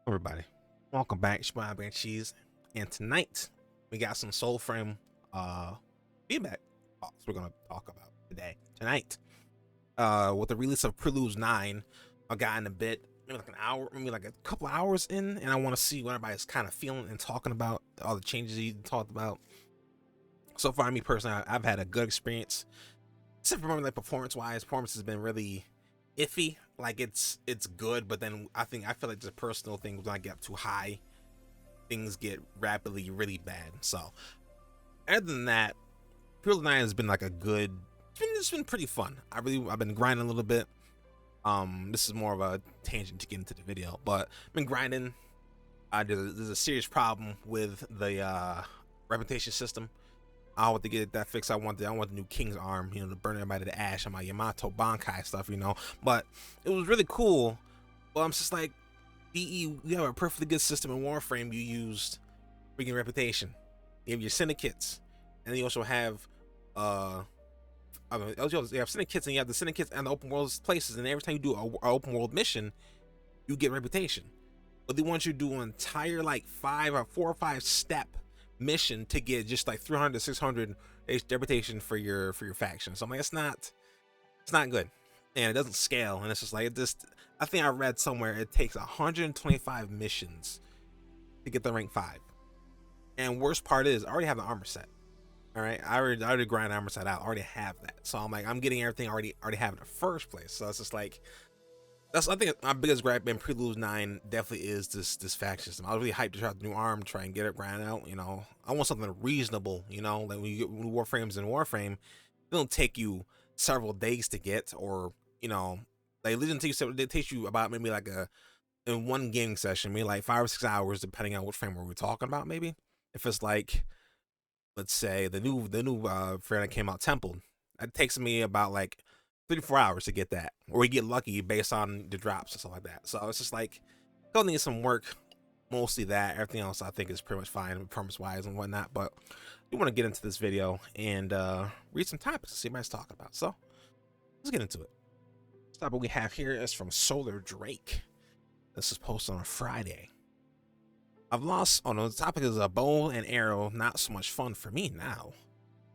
Everybody, welcome back. It's your boy Lmacncheese, and tonight we got some soul frame feedback thoughts we're gonna talk about tonight. With the release of Preludes 9, I got in a bit, maybe like an hour, maybe like a couple hours in, and I want to see what everybody's kind of feeling and talking about, all the changes you talked about. So far, me personally, I've had a good experience. Except for like performance has been really iffy. Like it's good, but then I feel like the personal thing when I get up too high, things get rapidly really bad. So other than that, Field 9 has been like a good. It's been pretty fun. I've been grinding a little bit. This is more of a tangent to get into the video, but I've been grinding. There's a serious problem with the reputation system. I want to get that fixed. I want the new King's Arm, to burn everybody to ash on my Yamato Bankai stuff. But it was really cool. Well, I'm just like, DE, you have a perfectly good system in Warframe. You used freaking reputation. You have your syndicates, and then you also have you have syndicates, and you have the syndicates and the open world places. And every time you do a open world mission, you get reputation. But they want you to do an entire like 4 or 5 step mission to get just like 300 to 600 reputation for your faction. So I'm like, it's not good, and it doesn't scale. And it's just like I think I read somewhere it takes 125 missions to get the rank 5. And worst part is, I already have the armor set. All right, I already grind armor set out. I already have that. So I'm like, I'm getting everything already have in the first place. So it's just like, I think my biggest gripe in Prelude 9 definitely is this faction system. I was really hyped to try the new arm, try and get it grind out. I want something reasonable. Like when you get new Warframes in Warframe, it don't take you several days to get, or like Legion takes you about maybe like in one gaming session, maybe like 5 or 6 hours, depending on which frame we're talking about. Maybe if it's like, let's say the new frame that came out, Temple, it takes me about like 3 to 4 hours to get that, or you get lucky based on the drops and stuff like that. So it's just like, still need some work. Mostly that. Everything else I think is pretty much fine, performance wise and whatnot. But we want to get into this video and read some topics to see what everybody's talking about. So let's get into it. The topic we have here is from Solar Drake. This is posted on Friday. I've lost. Oh no, the topic is a bow and arrow. Not so much fun for me now.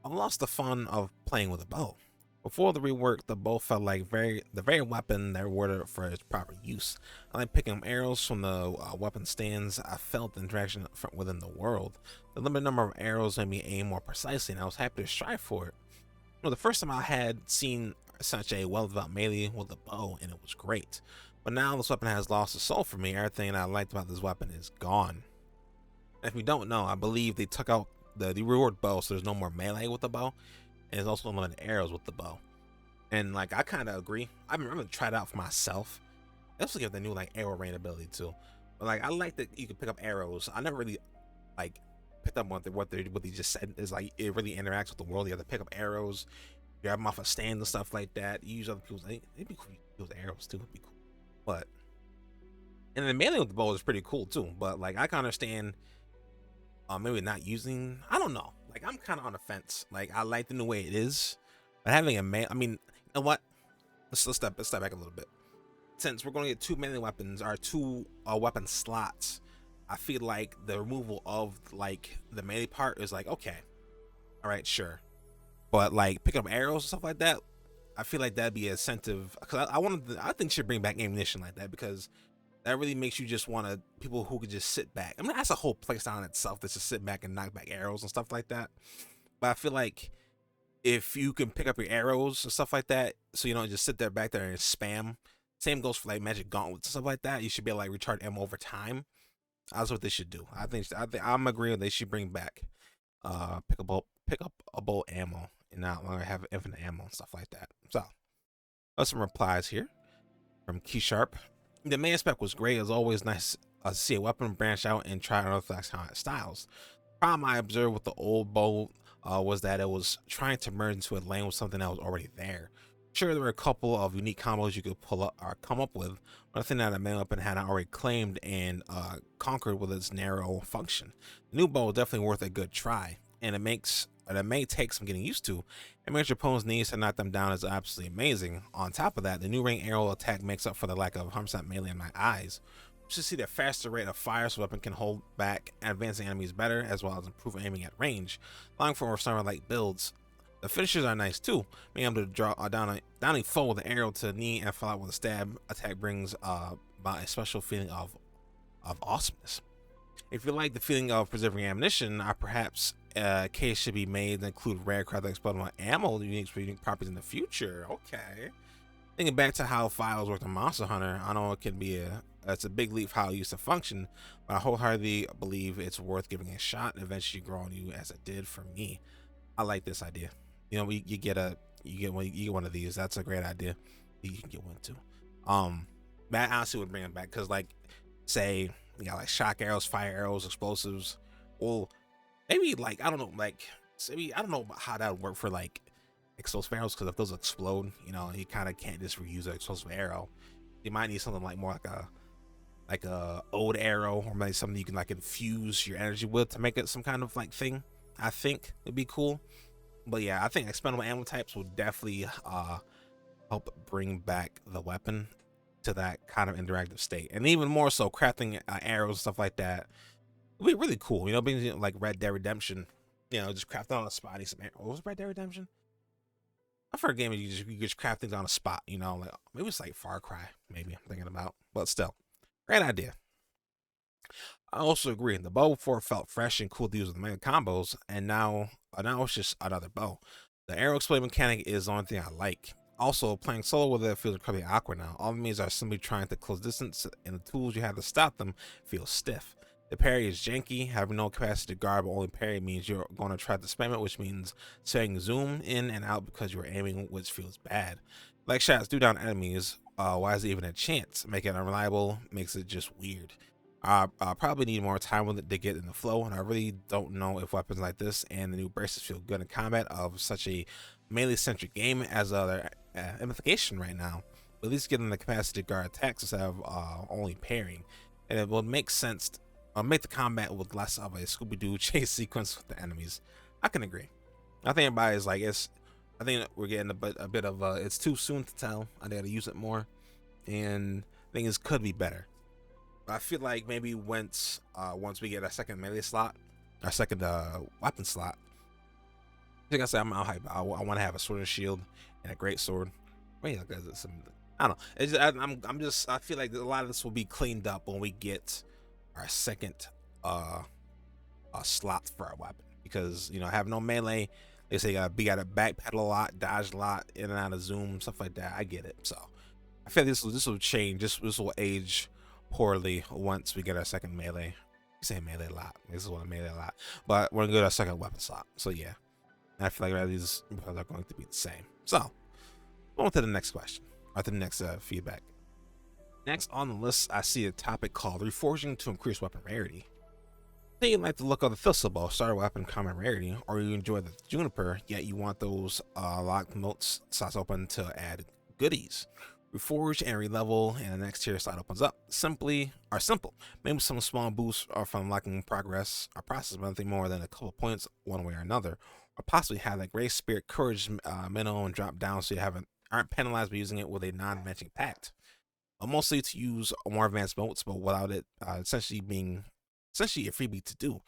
I've lost the fun of playing with a bow. Before the rework, the bow felt like the very weapon that rewarded for its proper use. I like picking up arrows from the weapon stands. I felt the interaction within the world. The limited number of arrows made me aim more precisely, and I was happy to strive for it. The first time I had seen such a well-developed melee with a bow, and it was great. But now this weapon has lost its soul for me. Everything I liked about this weapon is gone. And if you don't know, I believe they took out the reward bow, so there's no more melee with the bow. And there's also limited arrows with the bow. And like, I kind of agree. I'm gonna try it out for myself. They also give the new like arrow rain ability too. But like, I like that you can pick up arrows. I never really like picked up what they just said is like, it really interacts with the world. You have to pick up arrows, grab them off a stand and stuff like that. You use other people's. It'd be cool to use arrows too. It'd be cool. But and then the melee with the bow is pretty cool too. But like, I can understand maybe not using. I don't know. Like, I'm kind of on the fence. Like, I like the new way it is, but having I mean, you know what? Let's step back a little bit. Since we're going to get 2 melee weapons or 2 weapon slots, I feel like the removal of like the melee part is like, okay, all right, sure. But like picking up arrows and stuff like that, I feel like that'd be an incentive, because I think should bring back ammunition like that, because that really makes you just want to people who could just sit back. I mean, that's a whole playstyle in itself, that's just sit back and knock back arrows and stuff like that. But I feel like if you can pick up your arrows and stuff like that, so you don't just sit there back there and spam. Same goes for like magic gauntlets and stuff like that. You should be able to like recharge ammo over time. That's what they should do. I'm agreeing they should bring back pick up a bolt ammo and not longer have infinite ammo and stuff like that. So there's some replies here from Key Sharp. The main spec was great. It was always nice to see a weapon branch out and try unorthodox styles. The problem I observed with the old bow was that it was trying to merge into a lane with something that was already there. Sure, there were a couple of unique combos you could pull up or come up with, but I think that the main weapon had already claimed and conquered with its narrow function. The new bow is definitely worth a good try, and it may take some getting used to. And makes your opponent's needs to knock them down is absolutely amazing. On top of that, the new ring arrow attack makes up for the lack of 100% melee in my eyes. should see the faster rate of fire, so weapon can hold back advancing enemies better, as well as improve aiming at range, allowing for summer like builds. The finishers are nice too, being able to draw down a foe with an arrow to the knee and follow out with a stab attack brings about a special feeling of awesomeness. If you like the feeling of preserving ammunition, perhaps a case should be made to include rare craft that explode on ammo unique properties in the future. Okay. Thinking back to how files worked on Monster Hunter, I know it can be it's a big leap how it used to function, but I wholeheartedly believe it's worth giving a shot and eventually grow on you as it did for me. I like this idea. You know, you get one of these. That's a great idea. You can get one too. That honestly would bring it back, because like, say you got like shock arrows, fire arrows, explosives. Well, maybe like I don't know, like maybe I don't know how that would work for like explosive arrows, because if those explode, you know, you kind of can't just reuse an explosive arrow. You might need something like more like a old arrow, or maybe something you can like infuse your energy with to make it some kind of like thing. I think it'd be cool. But yeah, I think expendable ammo types will definitely help bring back the weapon to that kind of interactive state, and even more so crafting arrows and stuff like that would be really cool. You know, being like Red Dead Redemption, you know, just craft on a spot. Some arrows. What was Red Dead Redemption? I've heard a game where you just craft things on a spot. You know, like maybe it's like Far Cry. Maybe I'm thinking about, but still, great idea. I also agree. The bow before felt fresh and cool to use with mega combos, and now it's just another bow. The arrow explode mechanic is the only thing I like. Also, playing solo with it feels incredibly awkward now. All enemies are simply trying to close distance, and the tools you have to stop them feel stiff. The parry is janky. Having no capacity to guard but only parry means you're going to try to spam it, which means setting zoom in and out because you're aiming, which feels bad. Like shots do down enemies. Why is it even a chance? Making it unreliable makes it just weird. I probably need more time with it to get in the flow, and I really don't know if weapons like this and the new braces feel good in combat of such a melee-centric game as other implication right now. But at least getting the capacity to guard attacks instead of only parrying, and it will make sense. Make the combat with less of a Scooby-Doo chase sequence with the enemies. I can agree. I think everybody's like it's. I think we're getting a bit of it's too soon to tell. I gotta use it more, and things could be better. I feel like maybe once we get a second melee slot, our second weapon slot. Like I said, I'm out hype. I want to have a sword and shield and a great sword. Wait, like some, I don't know. It's just, I'm just. I feel like a lot of this will be cleaned up when we get our second slot for our weapon, because you know, have no melee. They say you gotta backpedal a lot, dodge a lot, in and out of zoom, stuff like that. I get it. So I feel this will change. This will age poorly once we get our second melee. I say melee a lot. This is what I melee a lot, but we're gonna go to our second weapon slot. So yeah, I feel like these are going to be the same. So on to the next question, or to the next feedback. Next on the list, I see a topic called reforging to increase weapon rarity. Say you like the look of the thistle bow, starter weapon common rarity, or you enjoy the juniper, yet you want those locked notes slots open to add goodies. Reforge and relevel, and the next tier slot opens up. Simple. Maybe some small boosts are from unlocking progress or process, but nothing more than a couple points one way or another. Or possibly have that Gray Spirit Courage minimum drop down so you aren't penalized by using it with a non-matching pact. Mostly to use more advanced modes, but without it essentially a freebie to do.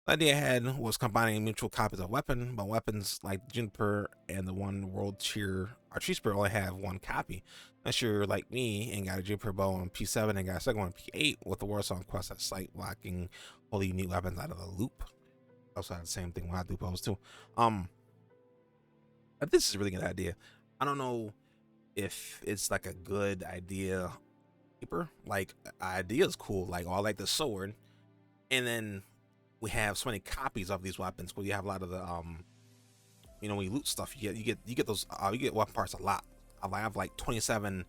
The idea I had was combining mutual copies of weapon, but weapons like Juniper and the one world tier or tree spirit only have one copy. Unless you're like me and got a Juniper bow on P7 and got a second one on P8 with the War Song quest at site locking all the unique weapons out of the loop. Also had the same thing when I do bows too. But this is a really good idea. I don't know if it's like a good idea. Like idea is cool. Like, oh, I like the sword, and then we have so many copies of these weapons. Where you have a lot of the you know, when you loot stuff, you get those you get weapon parts a lot. I have like 27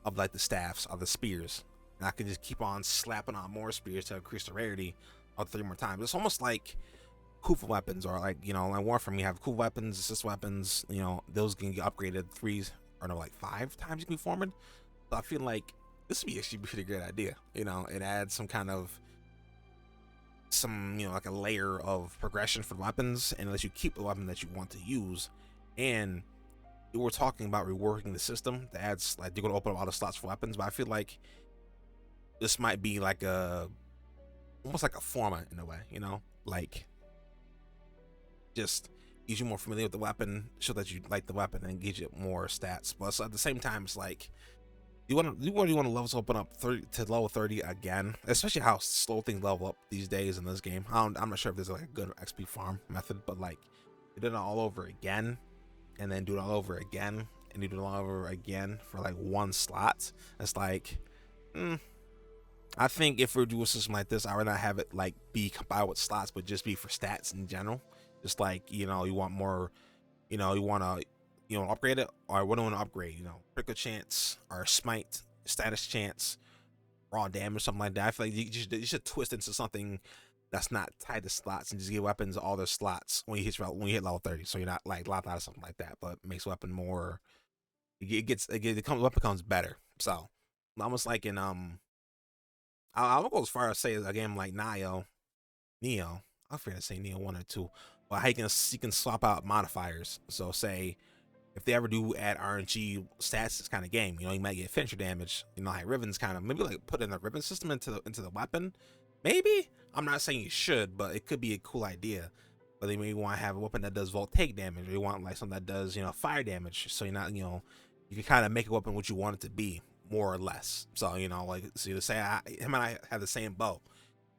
of like the staffs of the spears, and I can just keep on slapping on more spears to increase the rarity of 3 more times. It's almost like Kufa weapons, or like, you know, like Warframe, you have cool weapons, assist weapons, you know, those can get upgraded 5 times you can be formed. So I feel like this would be actually a pretty great idea. You know, it adds some kind of you know, like a layer of progression for weapons, and lets you keep the weapon that you want to use. And we're talking about reworking the system that adds, like, you're going to open up all the slots for weapons, but I feel like this might be like a almost like a format in a way, you know, like just gives you more familiar with the weapon, show that you like the weapon, and gives you more stats. But so at the same time, it's like you really want to levels open up 30 to level 30 again, especially how slow things level up these days in this game. I'm not sure if there's like a good XP farm method, but like you did it all over again, and then do it all over again, and you do it all over again for like one slot. It's like, I think if we're doing something like this, I would not have it like be combined with slots, but just be for stats in general. Just like, you know, you want more, you know, you want to, you know, upgrade it, or what do you want to upgrade? You know, critical chance or smite, status chance, raw damage, something like that. I feel like you should twist into something that's not tied to slots and just give weapons all their slots when you hit level 30. So you're not like locked out of something like that, but makes weapon more. Weapon becomes better. So almost like in I'll go as far as say a game like Neo. I forget to say Neo 1 or 2. But how you can swap out modifiers. So say if they ever do add RNG stats, this kind of game, you know, you might get finisher damage. You know, like Riven's kind of maybe like put in the Riven system into the weapon. Maybe I'm not saying you should, but it could be a cool idea. But then maybe you want to have a weapon that does voltaic damage, or you want like something that does, you know, fire damage. So you're not, you know, you can kind of make a weapon what you want it to be, more or less. So you know, like so to say him and I have the same bow.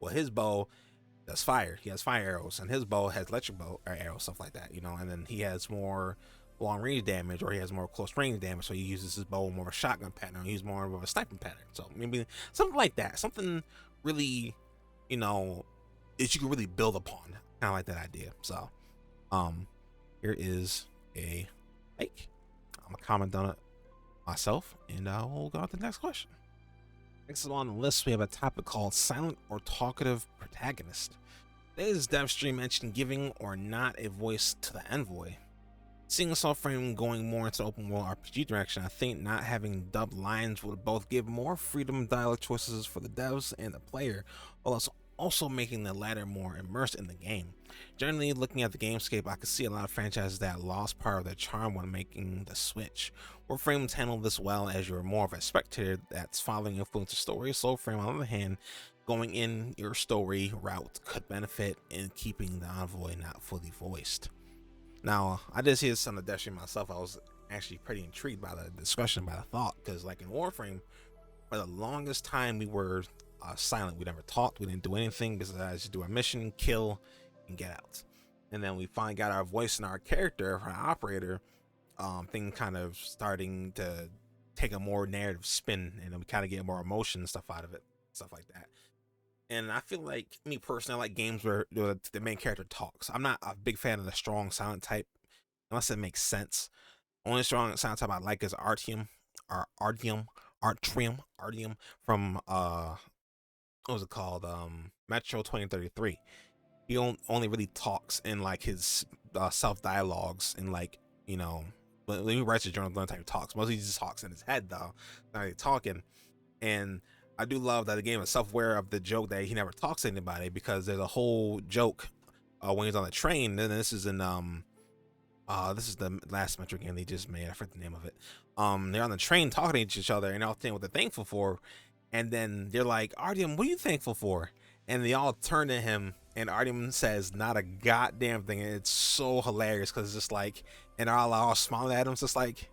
Well, his bow does fire. He has fire arrows, and his bow has electric bow or arrows, stuff like that. You know, and then he has more long range damage, or he has more close range damage. So he uses his bow more of a shotgun pattern. He's more of a sniping pattern. So maybe something like that. Something really, you know, that you can really build upon. Kind of like that idea. So, here is a like. I'm gonna comment on it myself, and we'll go on to the next question. Next on the list, we have a topic called silent or talkative protagonist. Today's dev stream mentioned giving or not a voice to the envoy. Seeing soulframe going more into open world RPG direction, I think not having dubbed lines would both give more freedom dialogue choices for the devs and the player, while also making the latter more immersed in the game. Generally, looking at the gamescape, I could see a lot of franchises that lost part of their charm when making the switch. Warframe's handled this well, as you're more of a spectator that's following influencer story. Soulframe, on the other hand, going in your story route could benefit in keeping the envoy not fully voiced. Now, I did see this on the dev stream myself. I was actually pretty intrigued by the discussion, by the thought, because like in Warframe, for the longest time we were silent. We never talked. We didn't do anything besides do our mission, kill, and get out. And then we finally got our voice and our character, our operator. Thing kind of starting to take a more narrative spin, and then we kind of get more emotion and stuff out of it, stuff like that. And I feel like, me personally, I like games where the main character talks. I'm not a big fan of the strong silent type, unless it makes sense. Only strong silent type I like is Artyom from what was it called? Metro 2033. He only really talks in like his self dialogues, and like, you know, when he writes a journal, the time he talks. Mostly he just talks in his head though, not really talking. And I do love that the game is self-aware of the joke that he never talks to anybody, because there's a whole joke when he's on the train. And this is in this is the last Metro game they just made. I forget the name of it. They're on the train talking to each other and all saying what they're thankful for. And then they're like, Artyom, what are you thankful for? And they all turn to him, and Artyom says not a goddamn thing. And it's so hilarious, because it's just like, and they're all smiling at him. It's just like,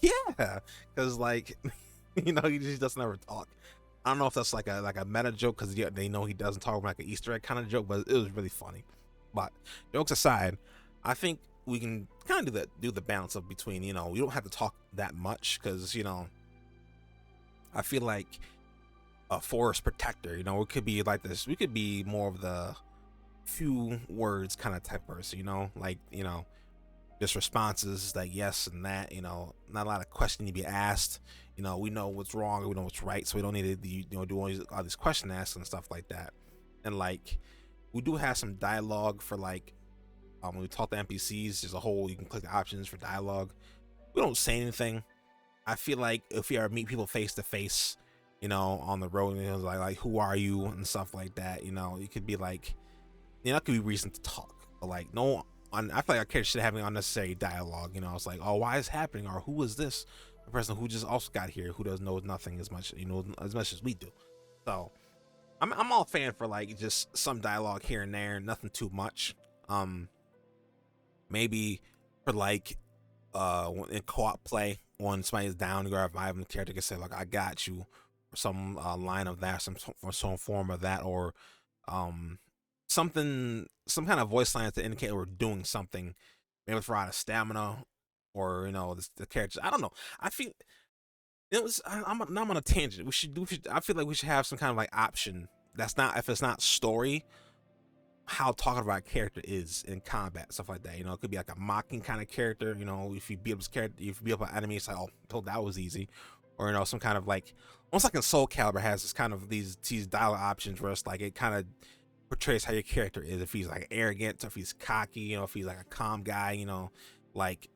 yeah, because like, you know, he just doesn't ever talk. I don't know if that's like a meta joke, because they know he doesn't talk, like an Easter egg kind of joke, but it was really funny. But jokes aside, I think we can kind of do the balance of between, you know, we don't have to talk that much, because, you know, I feel like a forest protector, you know, it could be like this. We could be more of the few words kind of type person, you know, like, you know, just responses like yes and that, you know, not a lot of questions to be asked. You know, we know what's wrong, we know what's right, so we don't need to, you know, do all these question asks and stuff like that. And like, we do have some dialogue for like, when we talk to NPCs, there's a whole, you can click the options for dialogue. We don't say anything. I feel like if you ever meet people face to face, you know, on the road, you know, like who are you and stuff like that, you know, it could be like, you know, that could be reason to talk. But like, no, I feel like our characters should have unnecessary dialogue. You know, it's like, oh, why is it happening, or who is this? The person who just also got here, who doesn't know nothing as much, you know, as much as we do. So I'm all fan for like just some dialogue here and there, nothing too much. Maybe for like in co-op play when somebody's down, you gotta revive them, the character can say like I got you, or some line of that, some form of that, or um something, some kind of voice line to indicate we're doing something, maybe for out of stamina, or you know the characters. I don't know. I feel it was. I'm on a tangent. I feel like we should have some kind of like option. That's not, if it's not story, how talking about a character is in combat, stuff like that. You know, it could be like a mocking kind of character. You know, if you beat up this character, if you beat up an enemy, it's like, oh, that was easy, or you know, some kind of like, almost like in Soul Calibur has this kind of these dialogue options where it's like it kind of portrays how your character is. If he's like arrogant, or if he's cocky, you know, if he's like a calm guy, you know, like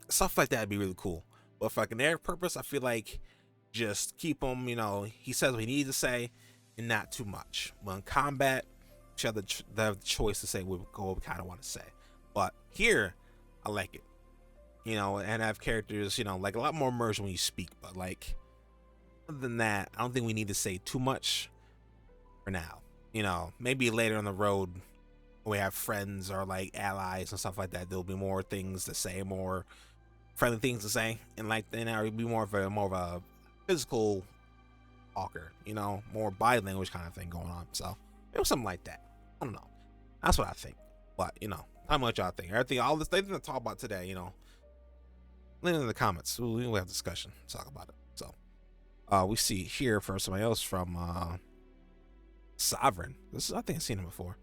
stuff like that would be really cool. But for like an narrative purpose, I feel like just keep him, you know, he says what he needs to say and not too much. When combat, you have the choice to say what we kind of want to say. But here, I like it, you know, and have characters, you know, like a lot more immersion when you speak. But like, other than that, I don't think we need to say too much for now. You know, maybe later on the road, we have friends or like allies and stuff like that, there'll be more things to say, more friendly things to say, and like then it'll be more of a physical talker, you know, more body language kind of thing going on. So it was something like that. I don't know. That's what I think. But you know, how much y'all think? Everything, all this, things to talk about today, you know, leave it in the comments. We'll have discussion, talk about it. So we see here from somebody else from Sovereign. This is, I think I've seen him before.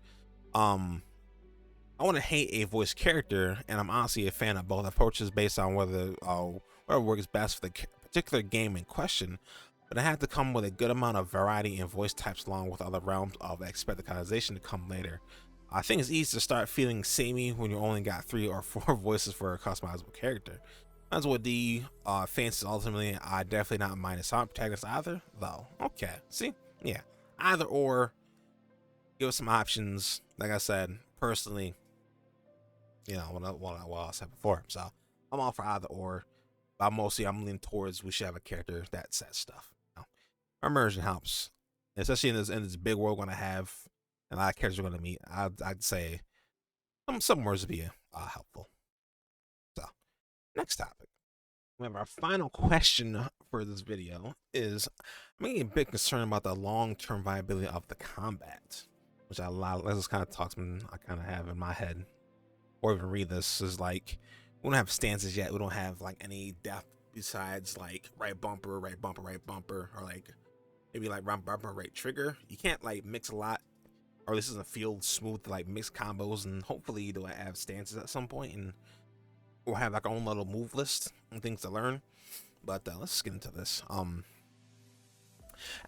I want to hate a voice character, and I'm honestly a fan of both approaches based on whether whatever works best for the particular game in question. But it had to come with a good amount of variety in voice types, along with other realms of expected customization to come later. I think it's easy to start feeling samey when you only got 3 or 4 voices for a customizable character. That's what the fancies ultimately. I definitely not mind a sound protagonist either, though. Okay, see, yeah, either or. Give us some options. Like I said, personally, you know, what I said before. So I'm all for either or. But I'm leaning towards we should have a character that says stuff. You know? Immersion helps, especially in this big world we're gonna have, and a lot of characters we're gonna meet. I'd say some words would be helpful. So next topic. Remember, our final question for this video is: I'm getting a bit concerned about the long-term viability of the combat, which this kind of talks I kind of have in my head, or even read this, is like we don't have stances yet. We don't have like any depth besides like right bumper, right bumper, right bumper, or like maybe like right bumper, right trigger. You can't like mix a lot, or this doesn't feel smooth to like mix combos. And hopefully, do I have stances at some point, and we'll have like our own little move list and things to learn. But let's get into this.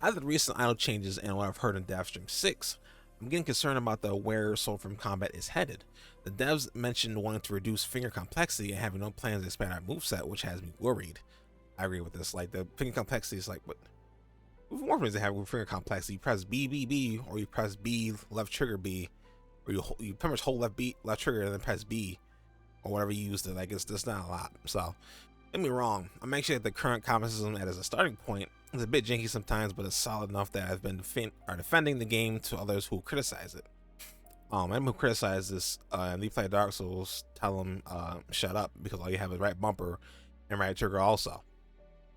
After the recent idle changes and what I've heard in Deathstream 6, I'm getting concerned about where soulframe combat is headed. The devs mentioned wanting to reduce finger complexity and having no plans to expand our moveset, which has me worried. I agree with this. Like, the finger complexity is like, what more things they have with finger complexity? You press B, B, B, or you press B, left trigger B, or you pretty much hold left trigger and then press B, or whatever you use to. Like, it's just not a lot. So, don't get me wrong, I'm actually at the current combat system as a starting point. It's a bit janky sometimes, but it's solid enough that I've been defending the game to others who criticize it. Anyone who criticize this and they play Dark Souls, tell them shut up, because all you have is right bumper and right trigger also.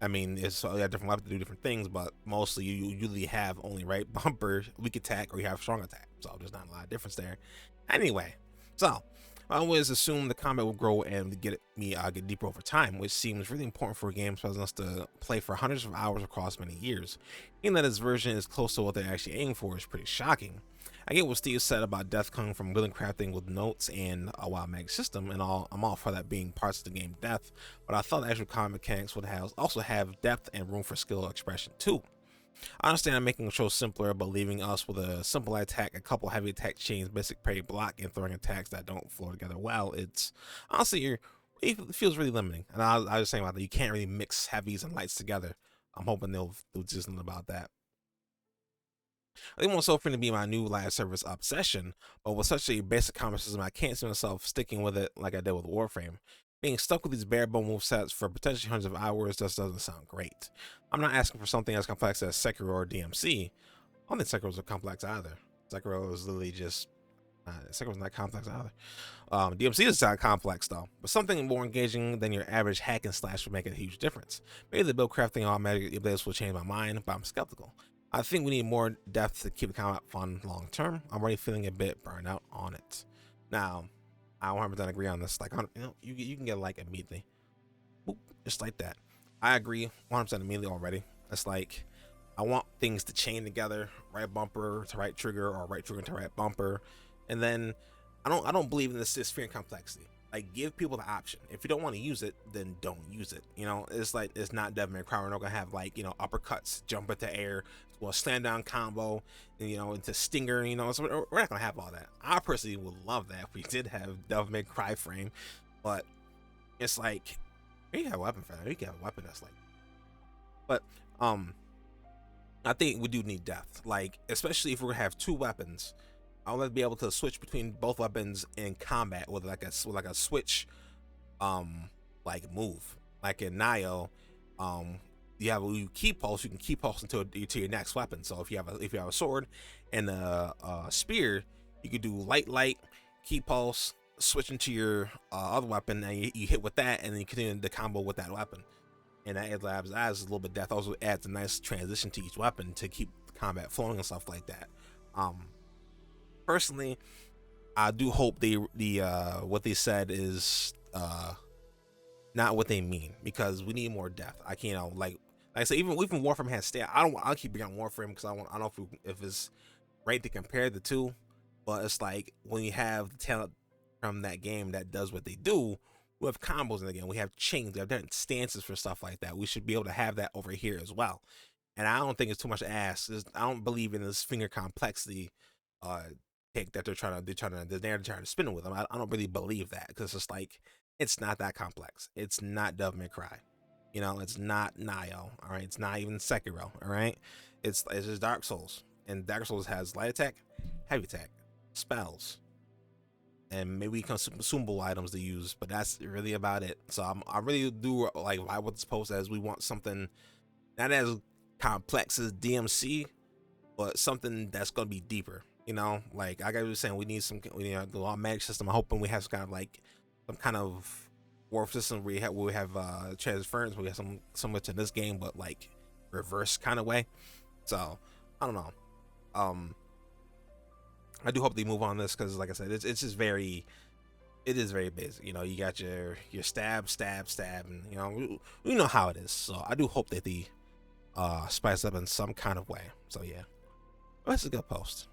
I mean, it's you have different weapons to do different things, but mostly you usually have only right bumper, weak attack, or you have strong attack. So there's not a lot of difference there. Anyway, so I always assume the combat will grow and get deeper over time, which seems really important for a game supposed us to play for hundreds of hours across many years. Being that this version is close to what they're actually aiming for is pretty shocking. I get what Steve said about death coming from willing crafting with notes and a wild mag system, and I'm all for that being parts of the game depth, but I thought the actual combat mechanics would also have depth and room for skill expression too. I understand I'm making the show simpler, but leaving us with a simple attack, a couple heavy attack chains, basic parry block, and throwing attacks that don't flow together well, it's honestly, it feels really limiting. And I was just saying about that, you can't really mix heavies and lights together. I'm hoping they'll do something about that. I think so for to be my new live service obsession, but with such a basic combat system, I can't see myself sticking with it like I did with Warframe. Being stuck with these bare bone movesets for potentially hundreds of hours just doesn't sound great. I'm not asking for something as complex as Sekiro or DMC, I don't think Sekiro was complex either. Sekiro was literally just Sekiro was not complex either. DMC is not complex though, but something more engaging than your average hack and slash would make a huge difference. Maybe the build crafting automatic abilities will change my mind, but I'm skeptical. I think we need more depth to keep the combat fun long term. I'm already feeling a bit burned out on it. Now, I 100% agree on this. Like, you can get like immediately, boop, just like that. I agree 100% immediately already. It's like I want things to chain together, right bumper to right trigger or right trigger to right bumper, and then I don't believe in this fear and complexity. Like, give people the option. If you don't want to use it, then don't use it. You know, it's like it's not Devil May Cry. We're not gonna have like, you know, uppercuts, jump into air, well, slam down combo, and, you know, into stinger. You know, so we're not gonna have all that. I personally would love that if we did have Devil May Cry frame, but it's like you have a weapon for that. You can have a weapon that's like, but I think we do need depth. Like, especially if we're gonna have two weapons. I want to be able to switch between both weapons in combat with like a switch like move. Like in Nio, you keep pulse, you can keep pulse until to your next weapon. So if you have a sword and a spear, you could do light, keep pulse, switch into your other weapon, and you hit with that, and then you continue the combo with that weapon. And that adds a little bit of depth. Also adds a nice transition to each weapon to keep combat flowing and stuff like that. Personally, I do hope the what they said is not what they mean, because we need more depth. I can't, you know, like I said, even Warframe has stat. I'll keep bringing on Warframe because I don't know if it's right to compare the two, but it's like when you have the talent from that game that does what they do, we have combos in the game, we have chains, we have different stances for stuff like that. We should be able to have that over here as well. And I don't think it's too much to ask. I don't believe in this finger complexity take that they're trying to spin it with them. I don't really believe that, because it's like it's not that complex. It's not Devil May Cry, you know. It's not Nio. All right, it's not even Sekiro. All right, it's just Dark Souls, and Dark Souls has light attack, heavy attack, spells, and maybe consumable items to use, but that's really about it. So I really do like vibe with this post, as we want something not as complex as DMC, but something that's gonna be deeper. You know, like I was saying, we need the automatic system. I'm hoping we have some kind of warp system where we have transference. We have some similar to this game, but like reverse kind of way. So I don't know. I do hope they move on this, because like I said, it is very basic. You know, you got your stab, and you know we know how it is. So I do hope that they spice up in some kind of way. So yeah, that's a good post.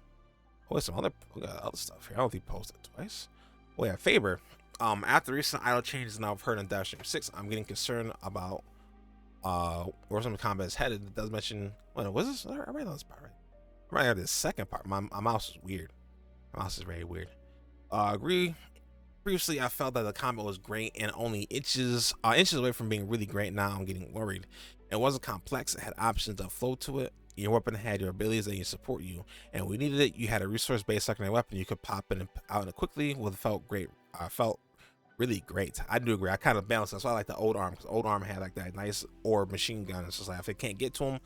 Oh, some other stuff here. I don't think posted twice. Oh yeah, Faber. After recent idle changes now I've heard on Dash 6, I'm getting concerned about where some combat is headed. It does mention, what was this? I read this part right. I read this second part. My mouse is weird. My mouse is very weird. Agree. Previously, I felt that the combat was great and only inches away from being really great. Now I'm getting worried. It wasn't complex. It had options that flow to it. Your weapon had your abilities and you support you, and we needed it. You had a resource-based secondary weapon. You could pop in and out in it quickly. Felt great. Felt really great. I do agree. I kind of balanced. That's why I like the old arm, because old arm had like that nice orb machine gun. It's just like, if I can't get to him,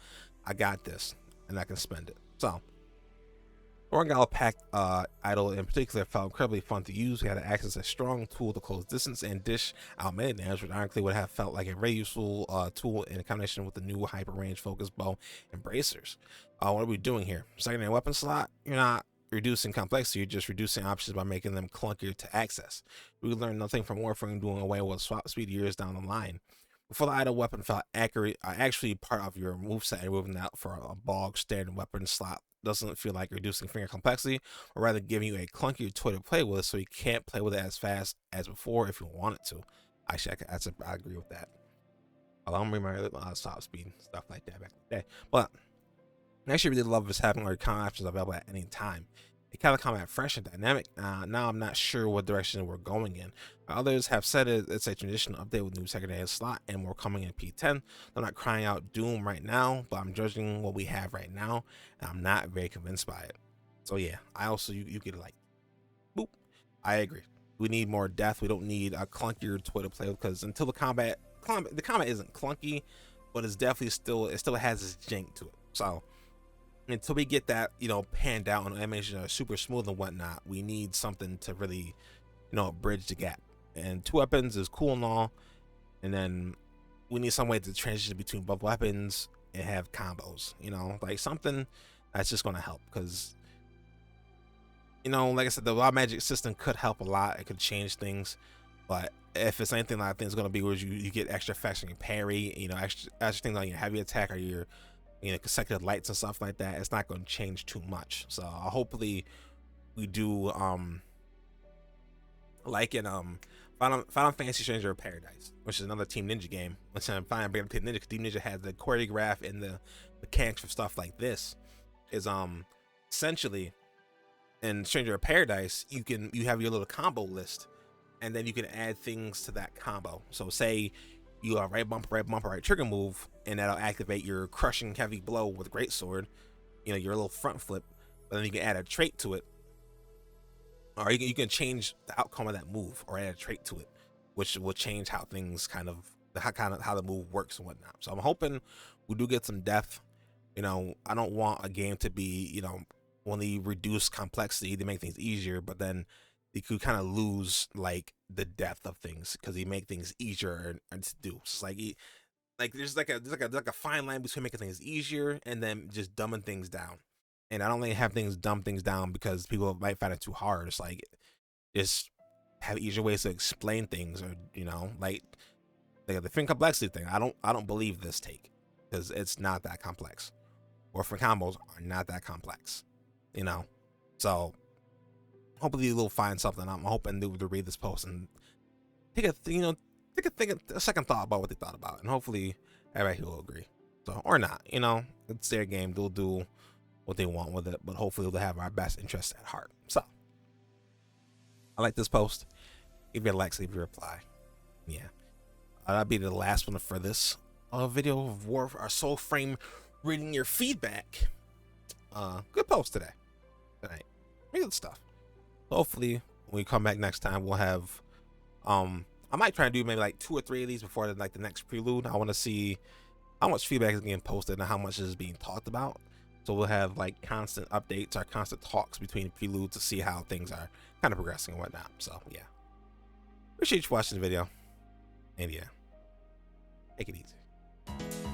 I got this, and I can spend it. So Orangala Pack idol in particular felt incredibly fun to use. We had access to a strong tool to close distance and dish out melee damage, which ironically would have felt like a very useful tool in combination with the new hyper range focus bow and bracers. What are we doing here? Secondary weapon slot? You're not reducing complexity, you're just reducing options by making them clunkier to access. We learned nothing from Warframe doing away with swap speed years down the line. Before the idle weapon felt accurate, actually part of your moveset, and moving out for a bog standard weapon slot doesn't feel like reducing finger complexity, or rather giving you a clunkier toy to play with, so you can't play with it as fast as before if you wanted to. Actually, I agree with that. I don't remember stop speed and stuff like that back in the day, but I actually really love this having our combat options available at any time. It kind of combat fresh and dynamic. Now I'm not sure what direction we're going in. Others have said it's a transitional update with new secondary slot and more coming in P10. I'm not crying out doom right now, but I'm judging what we have right now, and I'm not very convinced by it. So yeah, I also you get like, boop. I agree. We need more depth. We don't need a clunkier toy to play with, because until the combat isn't clunky, but it's definitely still has its jank to it. So until we get that, you know, panned out and animation are super smooth and whatnot, we need something to really, you know, bridge the gap. And 2 weapons is cool and all, and then we need some way to transition between both weapons and have combos, you know, like something that's just going to help. Because, you know, like I said, the wild magic system could help a lot. It could change things, but if it's anything like, I think it's going to be where you get extra effects on your parry, you know, extra things on your heavy attack or your, you know, consecutive lights and stuff like that. It's not going to change too much. So hopefully we do like in Final Fantasy Stranger of Paradise, which is another Team Ninja game. Which I'm fine bringing up Team Ninja because Team Ninja has the choreograph and the mechanics for stuff like this. Is essentially in Stranger of Paradise, you have your little combo list, and then you can add things to that combo. So say you are right bumper, right trigger move, and that'll activate your crushing heavy blow with greatsword. You know, your little front flip, but then you can add a trait to it, or you can change the outcome of that move or add a trait to it, which will change how things how the move works and whatnot. So I'm hoping we do get some depth. You know, I don't want a game to be, you know, only reduce complexity to make things easier, but then you could kind of lose like the depth of things because you make things easier and to do. So it's like there's like a fine line between making things easier and then just dumbing things down. And I don't really have things dumb things down because people might find it too hard. It's like just have easier ways to explain things, or you know, like the fin complexity thing. I don't believe this take because it's not that complex. Or for combos are not that complex, you know. So hopefully they'll find something. I'm hoping they will read this post and take a second thought about what they thought about, and hopefully everybody will agree. So or not, you know, it's their game. They'll do what they want with it, but hopefully they'll have our best interests at heart. So I like this post. Give me a like, leave a reply. Yeah, that'll be the last one for this video of our soul frame reading your feedback. Good post tonight. Good stuff. Hopefully when we come back next time, we'll have I might try to do maybe like 2 or 3 of these before the next prelude. I want to see how much feedback is being posted and how much is being talked about. So we'll have like constant updates or constant talks between preludes to see how things are kind of progressing and whatnot. So yeah, appreciate you watching the video, and yeah, take it easy.